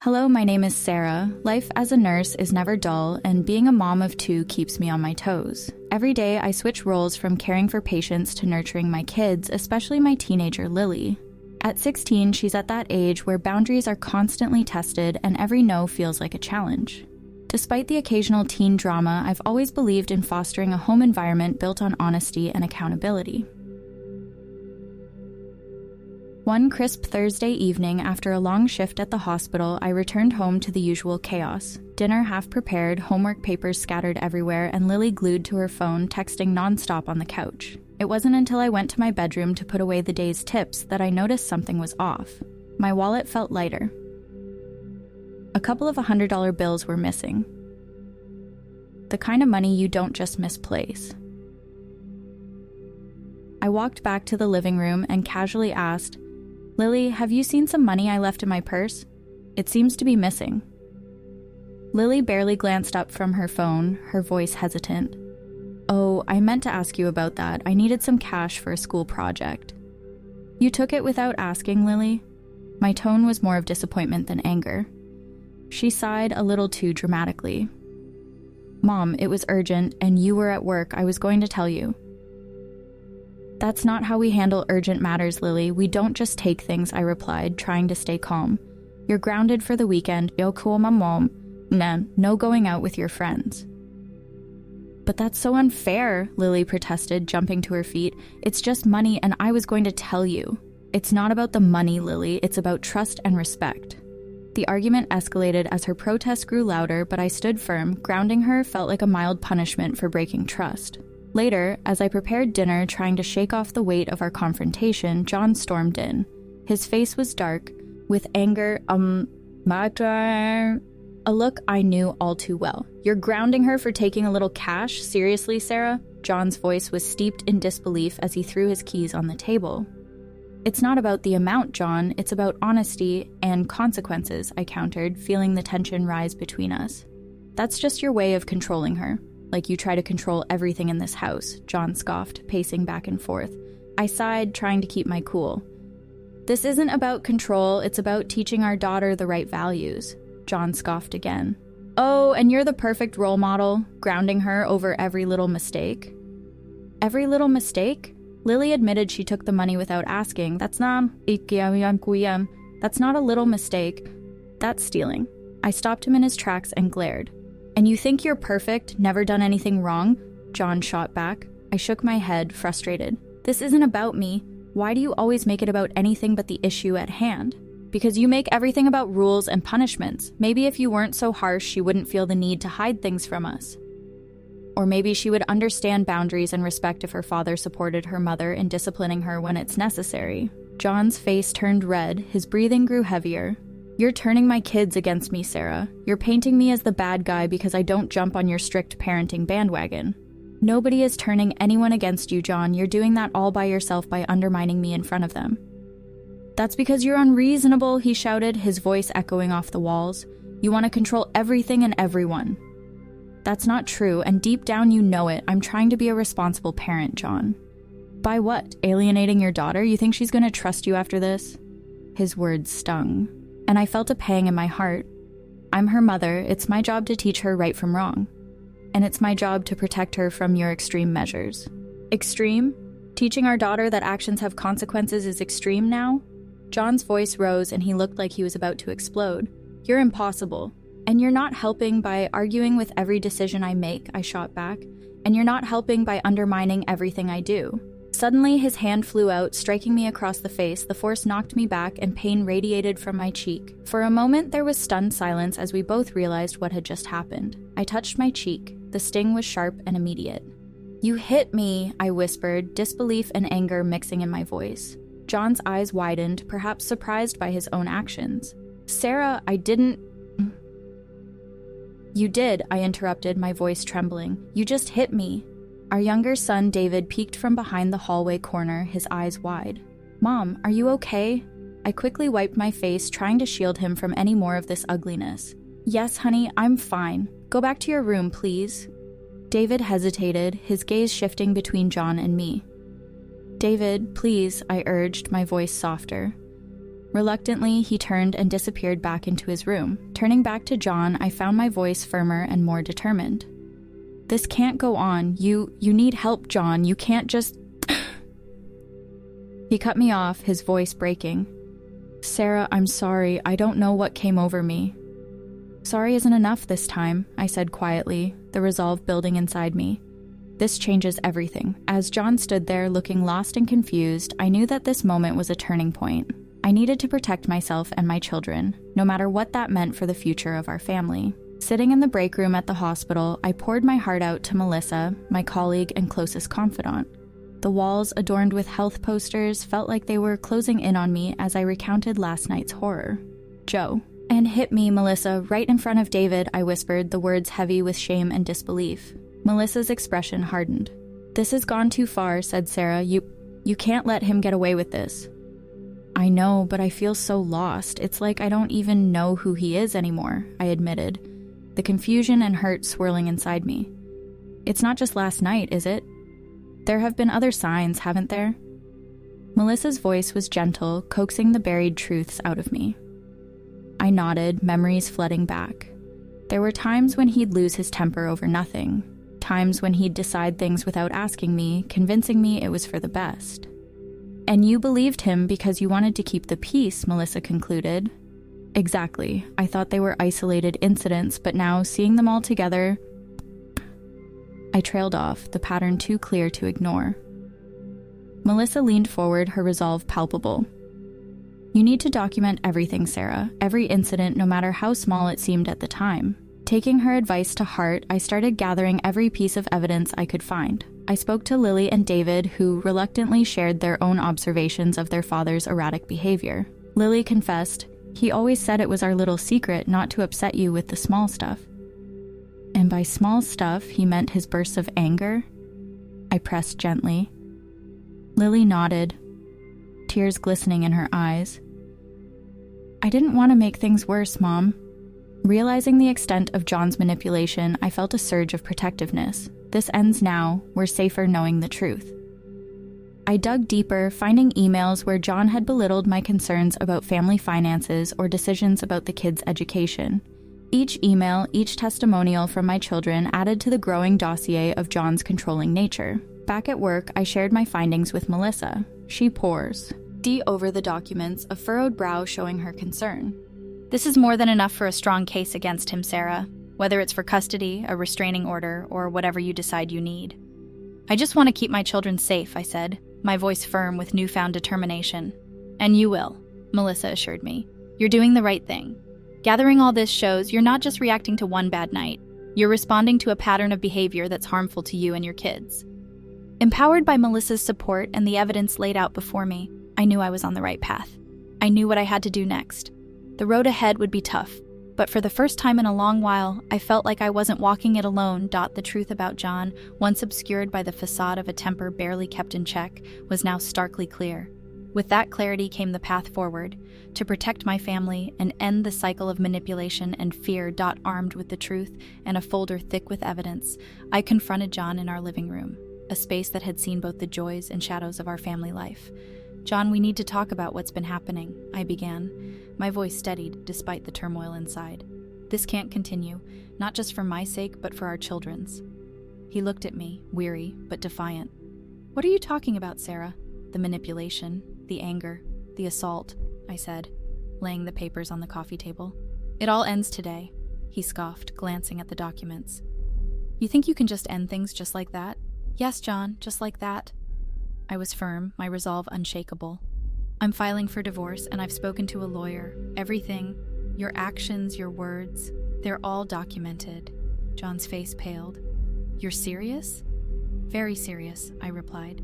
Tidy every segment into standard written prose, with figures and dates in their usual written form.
Hello, my name is Sarah. Life as a nurse is never dull, and being a mom of two keeps me on my toes. Every day, I switch roles from caring for patients to nurturing my kids, especially my teenager, Lily. At 16, she's at that age where boundaries are constantly tested and every no feels like a challenge. Despite the occasional teen drama, I've always believed in fostering a home environment built on honesty and accountability. One crisp Thursday evening, after a long shift at the hospital, I returned home to the usual chaos. Dinner half prepared, homework papers scattered everywhere, and Lily glued to her phone, texting nonstop on the couch. It wasn't until I went to my bedroom to put away the day's tips that I noticed something was off. My wallet felt lighter. A couple of $100 bills were missing. The kind of money you don't just misplace. I walked back to the living room and casually asked, "Lily, have you seen some money I left in my purse? It seems to be missing." Lily barely glanced up from her phone, her voice hesitant. "Oh, I meant to ask you about that. I needed some cash for a school project." "You took it without asking, Lily?" My tone was more of disappointment than anger. She sighed a little too dramatically. "Mom, it was urgent, and you were at work. I was going to tell you." "That's not how we handle urgent matters, Lily. We don't just take things," I replied, trying to stay calm. "You're grounded for the weekend. Yo cool my mom. Nah, no going out with your friends." "But that's so unfair," Lily protested, jumping to her feet. "It's just money, and I was going to tell you." "It's not about the money, Lily. It's about trust and respect." The argument escalated as her protest grew louder, but I stood firm. Grounding her felt like a mild punishment for breaking trust. Later, as I prepared dinner, trying to shake off the weight of our confrontation, John stormed in. His face was dark, with anger, a look I knew all too well. "You're grounding her for taking a little cash? Seriously, Sarah?" John's voice was steeped in disbelief as he threw his keys on the table. "It's not about the amount, John. It's about honesty and consequences," I countered, feeling the tension rise between us. "That's just your way of controlling her. Like you try to control everything in this house," John scoffed, pacing back and forth. I sighed, trying to keep my cool. "This isn't about control, it's about teaching our daughter the right values." John scoffed again. "Oh, and you're the perfect role model, grounding her over every little mistake." "Every little mistake?" Lily admitted she took the money without asking. That's not a little mistake. That's stealing." I stopped him in his tracks and glared. "And you think you're perfect, never done anything wrong?" John shot back. I shook my head, frustrated. "This isn't about me. Why do you always make it about anything but the issue at hand?" "Because you make everything about rules and punishments. Maybe if you weren't so harsh, she wouldn't feel the need to hide things from us. Or maybe she would understand boundaries and respect if her father supported her mother in disciplining her when it's necessary." John's face turned red, his breathing grew heavier. "You're turning my kids against me, Sarah. You're painting me as the bad guy because I don't jump on your strict parenting bandwagon." "Nobody is turning anyone against you, John. You're doing that all by yourself by undermining me in front of them." "That's because you're unreasonable," he shouted, his voice echoing off the walls. "You want to control everything and everyone." "That's not true, and deep down you know it. I'm trying to be a responsible parent, John." "By what? Alienating your daughter? You think she's going to trust you after this?" His words stung, and I felt a pang in my heart. I'm her mother. It's my job to teach her right from wrong. And it's my job to protect her from your extreme measures. Extreme? Teaching our daughter that actions have consequences is extreme now? John's voice rose and he looked like he was about to explode. "You're impossible. And you're not helping by arguing with every decision I make," I shot back. "And you're not helping by undermining everything I do." Suddenly, his hand flew out, striking me across the face. The force knocked me back and pain radiated from my cheek. For a moment, there was stunned silence as we both realized what had just happened. I touched my cheek. The sting was sharp and immediate. "You hit me," I whispered, disbelief and anger mixing in my voice. John's eyes widened, perhaps surprised by his own actions. "Sarah, I didn't..." "You did," I interrupted, my voice trembling. "You just hit me." Our younger son, David, peeked from behind the hallway corner, his eyes wide. "Mom, are you okay?" I quickly wiped my face, trying to shield him from any more of this ugliness. "Yes, honey, I'm fine. Go back to your room, please." David hesitated, his gaze shifting between John and me. "David, please," I urged, my voice softer. Reluctantly, he turned and disappeared back into his room. Turning back to John, I found my voice firmer and more determined. This can't go on. You need help, John. You can't just... He cut me off, his voice breaking. Sarah, I'm sorry. I don't know what came over me. Sorry isn't enough this time, I said quietly, the resolve building inside me. This changes everything. As John stood there looking lost and confused, I knew that this moment was a turning point. I needed to protect myself and my children, no matter what that meant for the future of our family. Sitting in the break room at the hospital, I poured my heart out to Melissa, my colleague and closest confidant. The walls, adorned with health posters, felt like they were closing in on me as I recounted last night's horror. Joe. And hit me, Melissa, right in front of David, I whispered, the words heavy with shame and disbelief. Melissa's expression hardened. This has gone too far, said Sarah. You can't let him get away with this. I know, but I feel so lost. It's like I don't even know who he is anymore, I admitted, the confusion and hurt swirling inside me. It's not just last night, is it? There have been other signs, haven't there? Melissa's voice was gentle, coaxing the buried truths out of me. I nodded, memories flooding back. There were times when he'd lose his temper over nothing, times when he'd decide things without asking me, convincing me it was for the best. And you believed him because you wanted to keep the peace, Melissa concluded. Exactly. I thought they were isolated incidents, but now, seeing them all together... I trailed off, the pattern too clear to ignore. Melissa leaned forward, her resolve palpable. You need to document everything, Sarah, every incident, no matter how small it seemed at the time. Taking her advice to heart, I started gathering every piece of evidence I could find. I spoke to Lily and David, who reluctantly shared their own observations of their father's erratic behavior. Lily confessed, he always said it was our little secret not to upset you with the small stuff. And by small stuff, he meant his bursts of anger? I pressed gently. Lily nodded, tears glistening in her eyes. I didn't want to make things worse, Mom. Realizing the extent of John's manipulation, I felt a surge of protectiveness. This ends now. We're safer knowing the truth. I dug deeper, finding emails where John had belittled my concerns about family finances or decisions about the kids' education. Each email, each testimonial from my children added to the growing dossier of John's controlling nature. Back at work, I shared my findings with Melissa. She pores over the documents, a furrowed brow showing her concern. This is more than enough for a strong case against him, Sarah, whether it's for custody, a restraining order, or whatever you decide you need. I just want to keep my children safe, I said, my voice firm with newfound determination. And you will, Melissa assured me. You're doing the right thing. Gathering all this shows you're not just reacting to one bad night. You're responding to a pattern of behavior that's harmful to you and your kids. Empowered by Melissa's support and the evidence laid out before me, I knew I was on the right path. I knew what I had to do next. The road ahead would be tough, but for the first time in a long while, I felt like I wasn't walking it alone. The truth about John, once obscured by the facade of a temper barely kept in check, was now starkly clear. With that clarity came the path forward, to protect my family and end the cycle of manipulation and fear. Armed with the truth and a folder thick with evidence, I confronted John in our living room, a space that had seen both the joys and shadows of our family life. John, we need to talk about what's been happening, I began. My voice steadied despite the turmoil inside. This can't continue, not just for my sake, but for our children's. He looked at me, weary but defiant. What are you talking about, Sarah? The manipulation, the anger, the assault, I said, laying the papers on the coffee table. It all ends today, he scoffed, glancing at the documents. You think you can just end things just like that? Yes, John, just like that. I was firm, my resolve unshakable. I'm filing for divorce, and I've spoken to a lawyer. Everything, your actions, your words, they're all documented. John's face paled. You're serious? Very serious, I replied.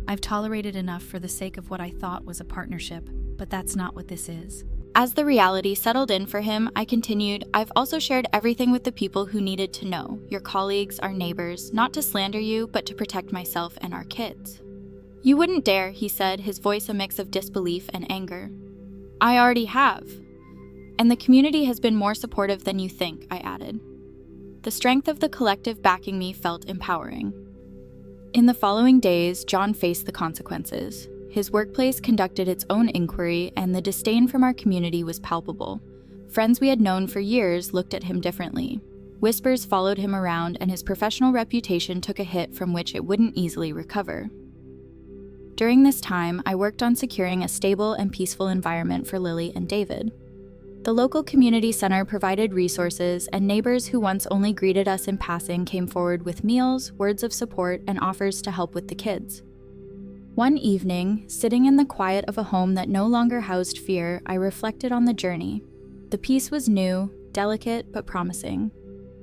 I've tolerated enough for the sake of what I thought was a partnership, but that's not what this is. As the reality settled in for him, I continued, I've also shared everything with the people who needed to know, your colleagues, our neighbors, not to slander you, but to protect myself and our kids. You wouldn't dare, he said, his voice a mix of disbelief and anger. I already have. And the community has been more supportive than you think, I added. The strength of the collective backing me felt empowering. In the following days, John faced the consequences. His workplace conducted its own inquiry, and the disdain from our community was palpable. Friends we had known for years looked at him differently. Whispers followed him around, and his professional reputation took a hit from which it wouldn't easily recover. During this time, I worked on securing a stable and peaceful environment for Lily and David. The local community center provided resources, and neighbors who once only greeted us in passing came forward with meals, words of support, and offers to help with the kids. One evening, sitting in the quiet of a home that no longer housed fear, I reflected on the journey. The peace was new, delicate, but promising.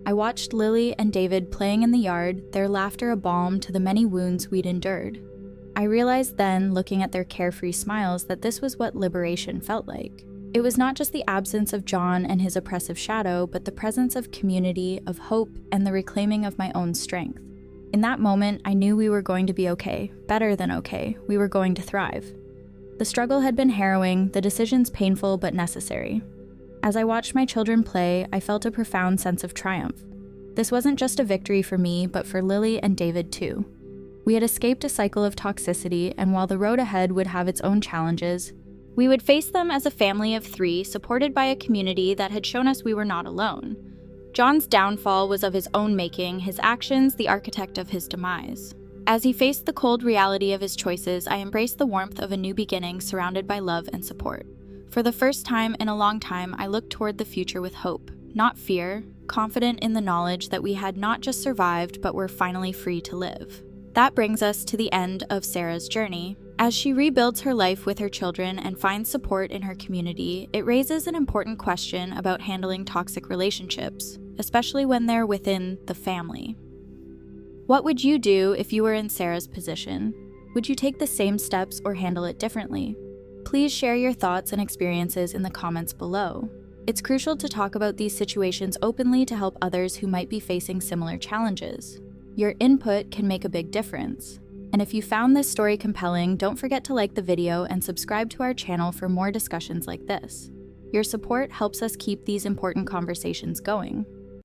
I watched Lily and David playing in the yard, their laughter a balm to the many wounds we'd endured. I realized then, looking at their carefree smiles, that this was what liberation felt like. It was not just the absence of John and his oppressive shadow, but the presence of community, of hope, and the reclaiming of my own strength. In that moment, I knew we were going to be okay, better than okay. We were going to thrive. The struggle had been harrowing, the decisions painful but necessary. As I watched my children play, I felt a profound sense of triumph. This wasn't just a victory for me, but for Lily and David too. We had escaped a cycle of toxicity, and while the road ahead would have its own challenges, we would face them as a family of 3, supported by a community that had shown us we were not alone. John's downfall was of his own making, his actions the architect of his demise. As he faced the cold reality of his choices, I embraced the warmth of a new beginning surrounded by love and support. For the first time in a long time, I looked toward the future with hope, not fear, confident in the knowledge that we had not just survived, but were finally free to live. That brings us to the end of Sarah's journey. As she rebuilds her life with her children and finds support in her community, it raises an important question about handling toxic relationships, especially when they're within the family. What would you do if you were in Sarah's position? Would you take the same steps or handle it differently? Please share your thoughts and experiences in the comments below. It's crucial to talk about these situations openly to help others who might be facing similar challenges. Your input can make a big difference. And if you found this story compelling, don't forget to like the video and subscribe to our channel for more discussions like this. Your support helps us keep these important conversations going.